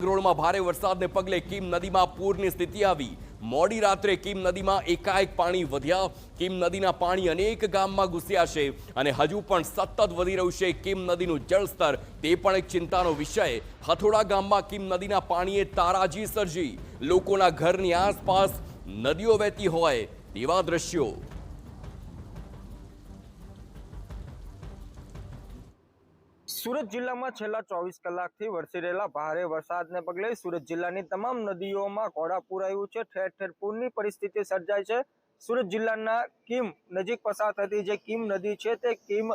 માંગરોળમાં ભારે વરસાદને પગલે કીમ નદીમાં પૂરની સ્થિતિ આવી। મોડી રાત્રે કીમ નદીમાં એકાએક પાણી વધ્યા। કીમ નદીના પાણી અનેક ગામમાં ઘૂસ્યા છે અને હજુ પણ સતત વધી રહ્યું છે કીમ નદીનું જળસ્તર, તે પણ એક ચિંતાનો વિષય। હથોડા ગામમાં કીમ નદીના પાણીએ તારાજી સર્જી। લોકોના ઘરની આસપાસ નદીઓ વહેતી હોય તેવા દ્રશ્યો। સુરત જિલ્લામાં છેલ્લા 24 કલાકથી વરસી રહેલા ભારે વરસાદને પગલે સુરત જિલ્લાની તમામ નદીઓમાં ઘોડાપૂર આવ્યું છે। ઠેર ઠેર પૂરની પરિસ્થિતિ સર્જાઈ છે। સુરત જિલ્લાના કીમ નજીક પસાર થતી જે કીમ નદી છે તે કીમ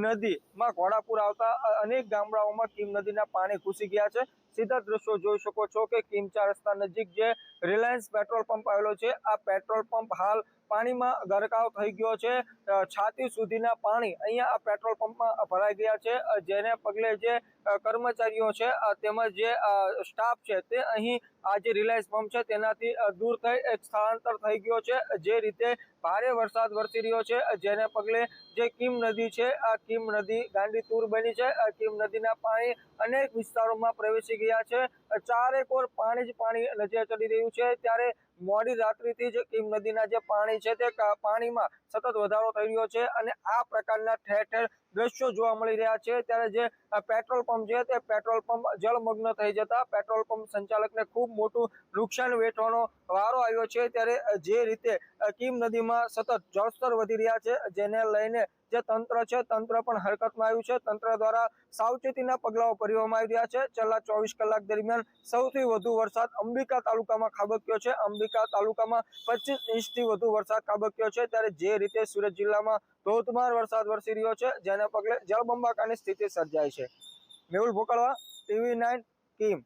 નદીમાં ઘોડાપૂર આવતા અનેક ગામડાઓમાં કીમ નદીના પાણી ઘૂસી ગયા છે। સીધા દ્રશ્યો જોઈ શકો છો કે કીમ 4 રસ્તા નજીક જે રિલાયન્સ પેટ્રોલ પંપ આવેલો છે, આ પેટ્રોલ પંપ હાલ પાણીમાં ગરકાવ થઈ ગયો છે। છાતી સુધીના પાણી અહીંયા આ પેટ્રોલ પંપમાં ભરાઈ ગયા છે, જેને પગલે જે કર્મચારીઓ છે તેમજ જે સ્ટાફ છે તે અહીં આ જે રિલાયન્સ પંપ છે તેનાથી દૂર થઈ એક સ્થળાંતર થઈ ગયો છે। જે રીતે ભારે વરસાદ વરસી રહ્યો છે જેને પગલે જે કીમ નદી છે આ કીમ નદી ગાંડીતુર બની છે। કીમ નદીના પાણી અનેક વિસ્તારોમાં પ્રવેશી ગયા છે। ચારેકોર પાણી જ પાણી નજરે ચડી રહ્યું છે, ત્યારે મોડી રાત્રિથી જ કીમ નદીના જે પાણી છે તે પાણીમાં સતત વધારો થઈ રહ્યો છે અને આ પ્રકારના ઠેર ઠેર દ્રશ્યો જોવા મળી રહ્યા છે। ત્યારે જે પેટ્રોલ પંપ છે તે પેટ્રોલ પંપ જળમગ્ન થઈ જતા પેટ્રોલ પંપ સંચાલકને ખૂબ મોટું નુકસાન વેઠવાનો વારો આવ્યો છે। ત્યારે જે રીતે કીમ નદીમાં સતત જળસ્તર વધી રહ્યા છે જેને લઈને જે તંત્ર છે તંત્ર પણ હરકતમાં આવ્યું છે। તંત્ર દ્વારા સાવચેતીના પગલાઓ ભરવામાં આવી રહ્યા છે। છેલ્લા 24 કલાક દરમિયાન સૌથી વધુ વરસાદ અંબિકા તાલુકામાં ખાબક્યો છે। અંબિકા તાલુકામાં 25 ઇંચથી વધુ વરસાદ ખાબક્યો છે। ત્યારે જે રીતે સુરત જિલ્લામાં ધોધમાર વરસાદ વરસી રહ્યો છે જેને પગલે જળબંબાકારની સ્થિતિ સર્જાઈ છે। મેહુલ ભોકળવા, TV9 કીમ।